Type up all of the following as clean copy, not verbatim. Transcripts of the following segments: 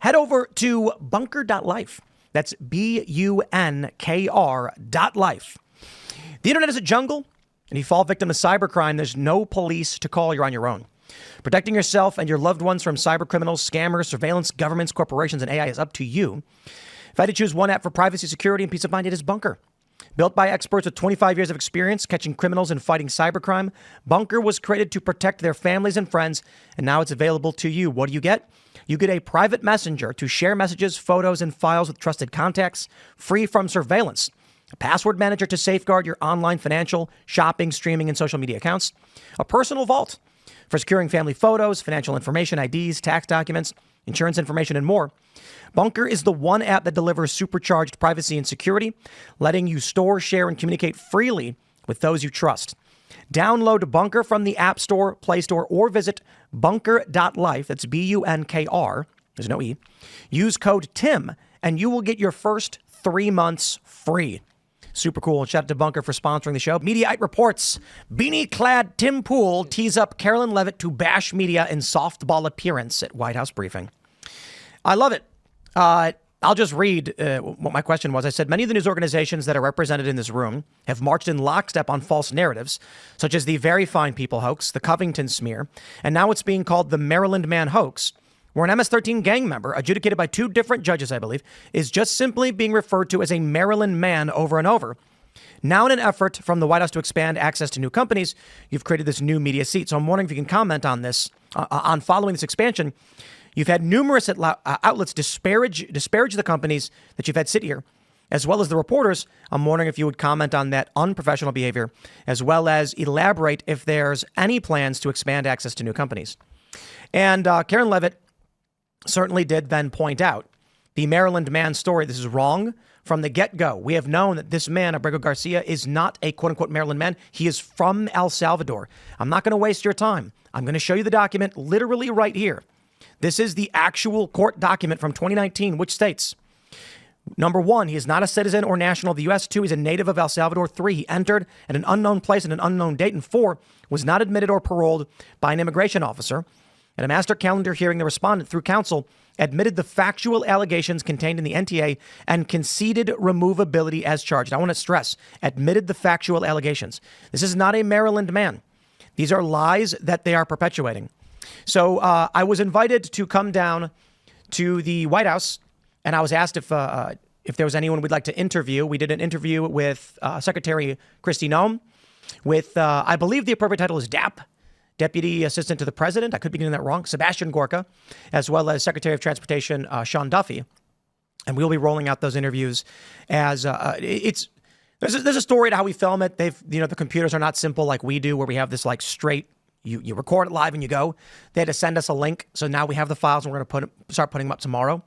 head over to bunker.life. That's BUNKR.life. The internet is a jungle, and if you fall victim to cybercrime, there's no police to call. You're on your own. Protecting yourself and your loved ones from cyber criminals, scammers, surveillance, governments, corporations, and AI is up to you. If I had to choose one app for privacy, security, and peace of mind, it is Bunker. Built by experts with 25 years of experience catching criminals and fighting cybercrime, Bunker was created to protect their families and friends, and now it's available to you. What do you get? You get a private messenger to share messages, photos, and files with trusted contacts, free from surveillance. A password manager to safeguard your online financial, shopping, streaming, and social media accounts. A personal vault for securing family photos, financial information, IDs, tax documents, insurance information, and more. Bunker is the one app that delivers supercharged privacy and security, letting you store, share, and communicate freely with those you trust. Download Bunker from the App Store, Play Store, or visit bunker.life. That's BUNKR. There's no E. Use code TIM, and you will get your first 3 months free. Super cool. Shout out to Bunker for sponsoring the show. Mediaite reports beanie-clad Tim Pool tees up Carolyn Levitt to bash media in softball appearance at White House briefing. I love it. I'll just read what my question was. I said, many of the news organizations that are represented in this room have marched in lockstep on false narratives, such as the Very Fine People hoax, the Covington smear, and now it's being called the Maryland Man hoax, where an MS-13 gang member, adjudicated by 2 different judges, I believe, is just simply being referred to as a Maryland man over and over. Now, in an effort from the White House to expand access to new companies, you've created this new media seat. So I'm wondering if you can comment on this, on following this expansion. You've had numerous outlets disparage the companies that you've had sit here, as well as the reporters. I'm wondering if you would comment on that unprofessional behavior, as well as elaborate if there's any plans to expand access to new companies. And Karen Levitt certainly did then point out the Maryland man story. This is wrong from the get-go. We have known that this man, Abrego Garcia, is not a quote-unquote Maryland man. He is from El Salvador. I'm not going to waste your time. I'm going to show you the document literally right here. This is the actual court document from 2019, which states, number 1, he is not a citizen or national of the U.S. 2, he's a native of El Salvador. 3, he entered at an unknown place at an unknown date. And 4, was not admitted or paroled by an immigration officer. At a master calendar hearing, the respondent, through counsel, admitted the factual allegations contained in the NTA and conceded removability as charged. I want to stress, admitted the factual allegations. This is not a Maryland man. These are lies that they are perpetuating. So I was invited to come down to the White House, and I was asked if there was anyone we'd like to interview. We did an interview with Secretary Kristi Noem, with, I believe the appropriate title is DAP, Deputy Assistant to the President. I could be getting that wrong. Sebastian Gorka, as well as Secretary of Transportation Sean Duffy. And we'll be rolling out those interviews as there's a story to how we film it. The computers are not simple like we do, where we have this like straight, you record it live and you go. They had to send us a link. So now we have the files and we're going to start putting them up tomorrow.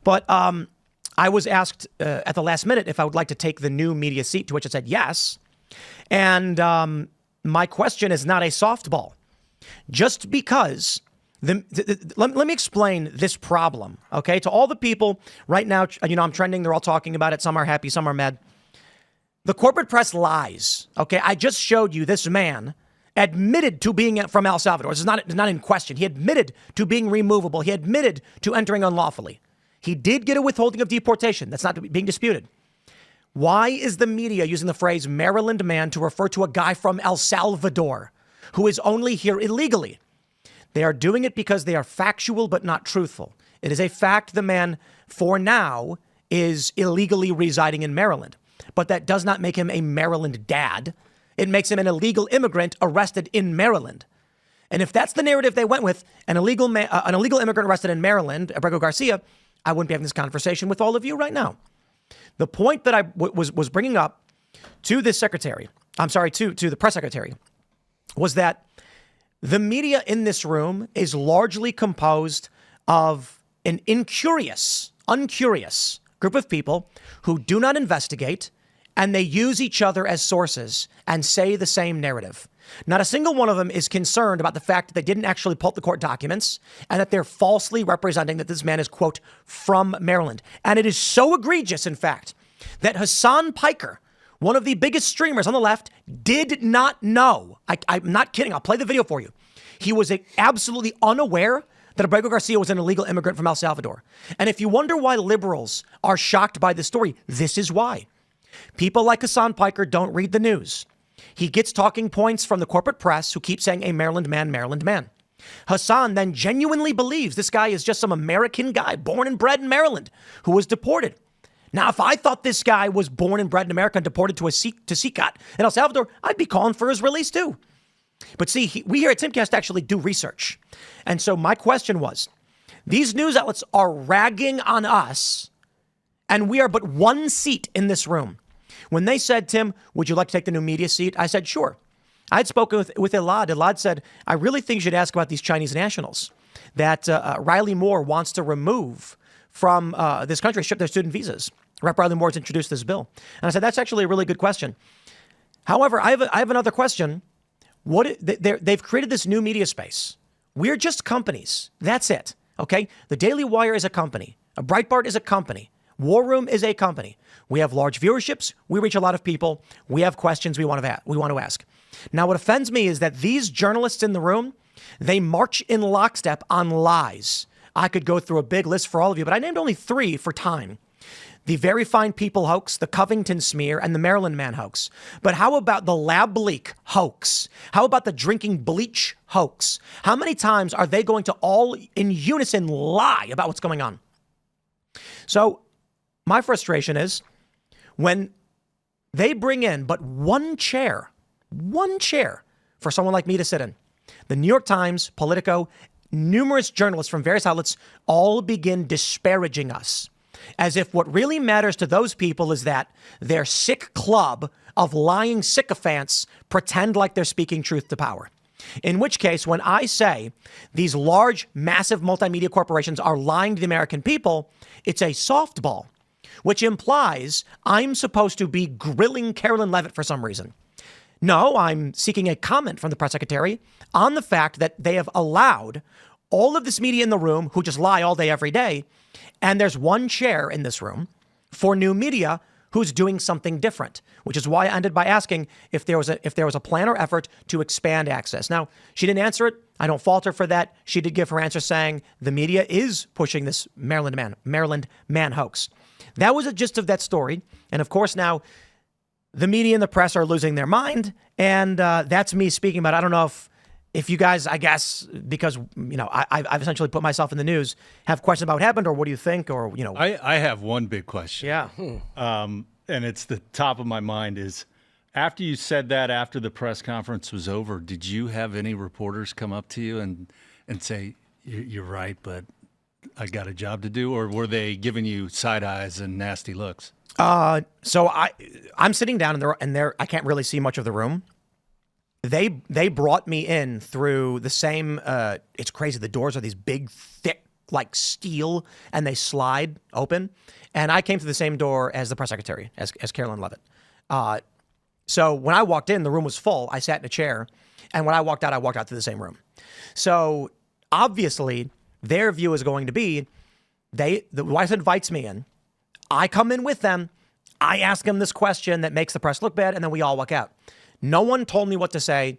But I was asked at the last minute if I would like to take the new media seat, to which I said yes. And my question is not a softball. Just because let me explain this problem, okay? To all the people right now, I'm trending. They're all talking about it. Some are happy, some are mad. The corporate press lies, okay? I just showed you this man admitted to being from El Salvador. This is not in question. He admitted to being removable. He admitted to entering unlawfully. He did get a withholding of deportation. That's not being disputed. Why is the media using the phrase Maryland man to refer to a guy from El Salvador who is only here illegally? They are doing it because they are factual but not truthful. It is a fact the man, for now, is illegally residing in Maryland. But that does not make him a Maryland dad. It makes him an illegal immigrant arrested in Maryland. And if that's the narrative they went with, an illegal immigrant arrested in Maryland, Abrego Garcia, I wouldn't be having this conversation with all of you right now. The point that I was bringing up to this secretary, to the press secretary, was that the media in this room is largely composed of an uncurious group of people who do not investigate, and they use each other as sources and say the same narrative. Not a single one of them is concerned about the fact that they didn't actually pull up the court documents and that they're falsely representing that this man is, quote, from Maryland. And it is so egregious, in fact, that Hassan Piker, one of the biggest streamers on the left, did not know. I'm not kidding. I'll play the video for you. He was absolutely unaware that Abrego Garcia was an illegal immigrant from El Salvador. And if you wonder why liberals are shocked by this story, this is why. People like Hassan Piker don't read the news. He gets talking points from the corporate press who keep saying a Maryland man, Maryland man. Hassan then genuinely believes this guy is just some American guy born and bred in Maryland who was deported. Now, if I thought this guy was born and bred in America and deported to Sicat in El Salvador, I'd be calling for his release too. But see, we here at Timcast actually do research. And so my question was, these news outlets are ragging on us, and we are but one seat in this room. When they said, Tim, would you like to take the new media seat? I said, sure. I had spoken with Elad. Elad said, I really think you should ask about these Chinese nationals that Riley Moore wants to remove from this country, ship their student visas. Rep. Riley Moore's introduced this bill. And I said, that's actually a really good question. However, I have another question. They've created this new media space. We're just companies. That's it. Okay? The Daily Wire is a company. A Breitbart is a company. War Room is a company. We have large viewerships. We reach a lot of people. We have questions we want to ask. Now, what offends me is that these journalists in the room, they march in lockstep on lies. I could go through a big list for all of you, but I named only 3 for time. The Very Fine People hoax, the Covington smear, and the Maryland man hoax. But how about the lab leak hoax? How about the drinking bleach hoax? How many times are they going to all in unison lie about what's going on? So my frustration is when they bring in but one chair for someone like me to sit in. The New York Times, Politico, numerous journalists from various outlets all begin disparaging us, as if what really matters to those people is that their sick club of lying sycophants pretend like they're speaking truth to power. In which case, when I say these large, massive multimedia corporations are lying to the American people, it's a softball, which implies I'm supposed to be grilling Carolyn Levitt for some reason. No, I'm seeking a comment from the press secretary on the fact that they have allowed all of this media in the room who just lie all day, every day. And there's one chair in this room for new media who's doing something different, which is why I ended by asking if there was a plan or effort to expand access. Now, she didn't answer it. I don't fault her for that. She did give her answer saying the media is pushing this Maryland man hoax. That was the gist of that story. And of course, now the media and the press are losing their mind. And that's me speaking about, I don't know if you guys, I guess, because, I've essentially put myself in the news, have questions about what happened, or what do you think, or, I have one big question. Yeah. And it's the top of my mind is, after you said that, after the press conference was over, did you have any reporters come up to you and say, you're right, but I got a job to do? Or were they giving you side eyes and nasty looks? So I'm sitting down and there, I can't really see much of the room. They brought me in through the same, it's crazy. The doors are these big, thick, like steel, and they slide open. And I came through the same door as the press secretary, as Carolyn Levitt. So when I walked in, the room was full. I sat in a chair. And when I walked out through the same room. So obviously their view is going to be, the wife invites me in. I come in with them. I ask them this question that makes the press look bad, and then we all walk out. No one told me what to say.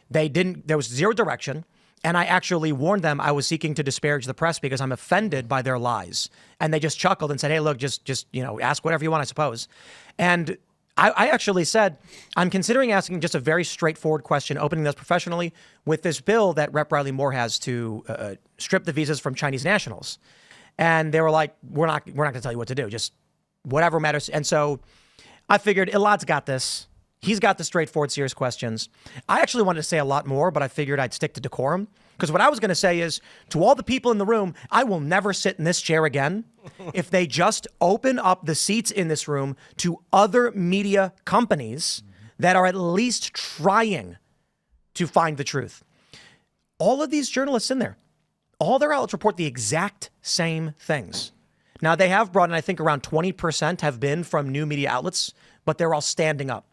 There was zero direction. And I actually warned them I was seeking to disparage the press because I'm offended by their lies. And they just chuckled and said, hey, look, just ask whatever you want, I suppose. And I actually said, I'm considering asking just a very straightforward question, opening this professionally with this bill that Rep. Riley Moore has to strip the visas from Chinese nationals. And they were like, we're not going to tell you what to do. Just whatever matters. And so I figured Elad's got this. He's got the straightforward, serious questions. I actually wanted to say a lot more, but I figured I'd stick to decorum. Because what I was going to say is, to all the people in the room, I will never sit in this chair again if they just open up the seats in this room to other media companies that are at least trying to find the truth. All of these journalists in there, all their outlets report the exact same things. Now, they have brought in, I think, around 20% have been from new media outlets, but they're all standing up.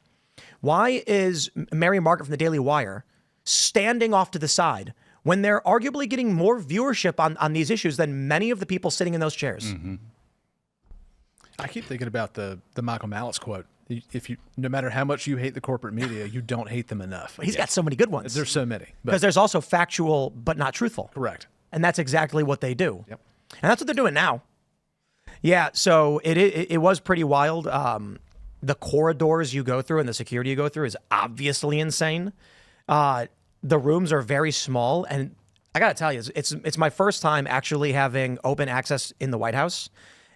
Why is Mary Margaret from the Daily Wire standing off to the side when they're arguably getting more viewership on these issues than many of the people sitting in those chairs? Mm-hmm. I keep thinking about the Michael Malice quote. No matter how much you hate the corporate media, you don't hate them enough. He's got so many good ones. There's so many. Because there's also factual but not truthful. Correct. And that's exactly what they do. Yep. And that's what they're doing now. Yeah, so it was pretty wild. The corridors you go through and the security you go through is obviously insane. The rooms are very small, and I gotta tell you, it's my first time actually having open access in the White House,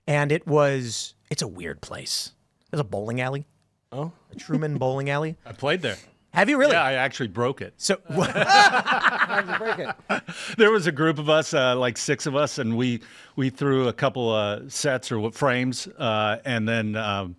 and it's a weird place. There's a bowling alley. Oh, A Truman bowling alley. I played there. Have you really? Yeah, I actually broke it. So how did you break it? There was a group of us, like 6 of us, and we threw a couple sets or frames, and then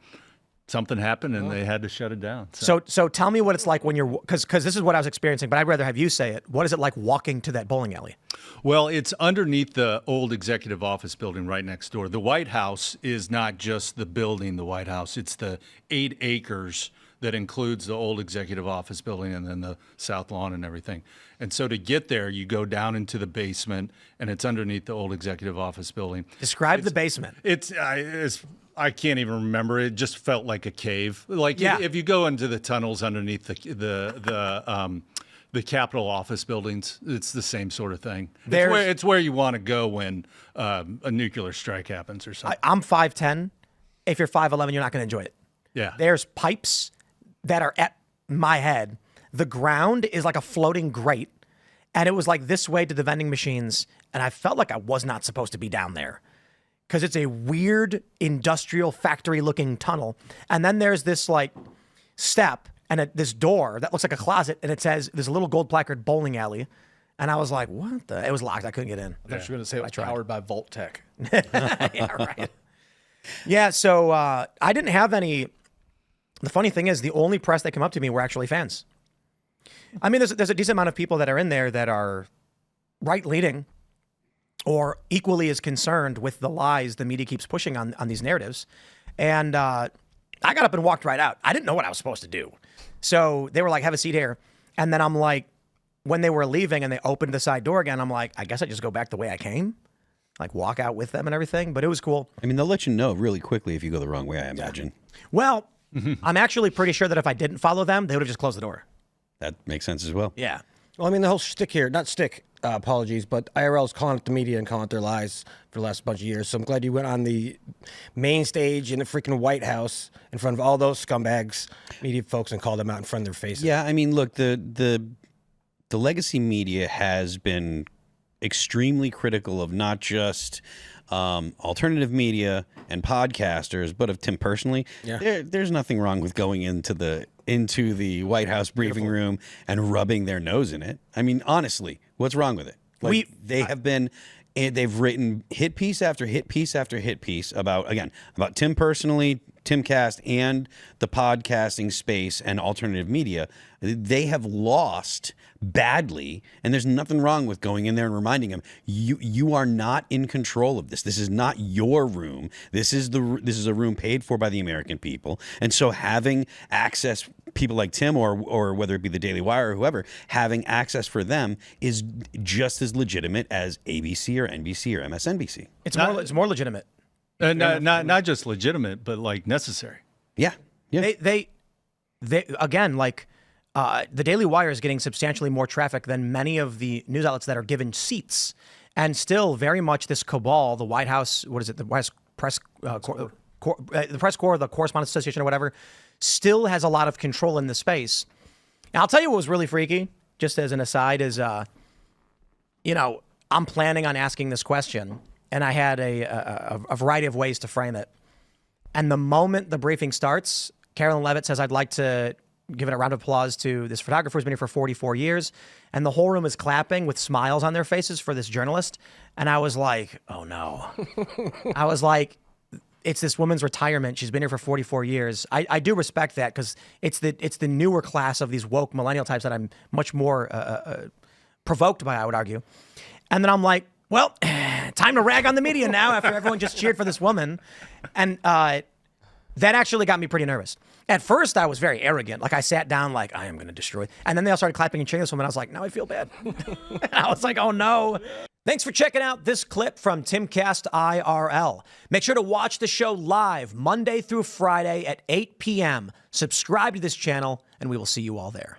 something happened, and they had to shut it down. So tell me what it's like when you're, because this is what I was experiencing, but I'd rather have you say it. What is it like walking to that bowling alley? Well, it's underneath the old executive office building right next door. The White House is not just the building, the White House. It's the 8 acres that includes the old executive office building and then the south lawn and everything. And so to get there, you go down into the basement, and it's underneath the old executive office building. Describe the basement. It's I can't even remember. It just felt like a cave. Like Yeah. if you go into the tunnels underneath the Capitol office buildings, it's the same sort of thing. It's where you want to go when a nuclear strike happens or something. I'm 5'10". If you're 5'11", you're not going to enjoy it. Yeah. There's pipes that are at my head. The ground is like a floating grate, and it was like this way to the vending machines, and I felt like I was not supposed to be down there because it's a weird industrial factory-looking tunnel. And then there's this like step and this door that looks like a closet, and it says there's a little gold placard bowling alley. And I was like, what the? It was locked. I couldn't get in. I thought you were going to say it was powered by Volt Tech. Yeah, right. Yeah, so I didn't have any. The funny thing is, the only press that came up to me were actually fans. I mean, there's a decent amount of people that are in there that are right-leaning or equally as concerned with the lies the media keeps pushing on these narratives. And I got up and walked right out. I didn't know what I was supposed to do. So they were like, have a seat here. And then I'm like, when they were leaving and they opened the side door again, I'm like, I guess I just go back the way I came. Like walk out with them and everything. But it was cool. I mean, they'll let you know really quickly if you go the wrong way, I imagine. Well, I'm actually pretty sure that if I didn't follow them, they would have just closed the door. That makes sense as well. Yeah. Well, I mean, the whole shtick here, not stick, apologies, but IRL's calling it the media and calling it their lies for the last bunch of years. So I'm glad you went on the main stage in the freaking White House in front of all those scumbags, media folks, and called them out in front of their faces. Yeah, I mean, look, the legacy media has been extremely critical of not just alternative media and podcasters, but of Tim personally. Yeah. There's nothing wrong with going into the White House briefing room and rubbing their nose in it. I mean, honestly, what's wrong with it? Like, they've written hit piece after hit piece after hit piece about Tim personally, Timcast, and the podcasting space and alternative media. They have lost badly, and there's nothing wrong with going in there and reminding them, you are not in control of this. This is not your room. This is a room paid for by the American people. And so having access, people like Tim or whether it be the Daily Wire or whoever, having access for them is just as legitimate as ABC or NBC or MSNBC. It's more legitimate. Not just legitimate, but like necessary. Yeah. They again, like the Daily Wire is getting substantially more traffic than many of the news outlets that are given seats, and still very much this cabal, the White House, what is it, the White House Press the Press Corps, the Correspondents Association or whatever, still has a lot of control in the space. And I'll tell you what was really freaky, just as an aside, is I'm planning on asking this question, and I had a variety of ways to frame it. And the moment the briefing starts, Carolyn Levitt says, I'd like to give it a round of applause to this photographer who's been here for 44 years. And the whole room is clapping with smiles on their faces for this journalist. And I was like, oh no. I was like, it's this woman's retirement. She's been here for 44 years. I do respect that because it's the newer class of these woke millennial types that I'm much more provoked by, I would argue. And then I'm like, well, time to rag on the media now after everyone just cheered for this woman. And that actually got me pretty nervous. At first, I was very arrogant. Like, I sat down like, I am going to destroy. And then they all started clapping and cheering this woman. I was like, now I feel bad. I was like, oh, no. Thanks for checking out this clip from Timcast IRL. Make sure to watch the show live Monday through Friday at 8 p.m. Subscribe to this channel, and we will see you all there.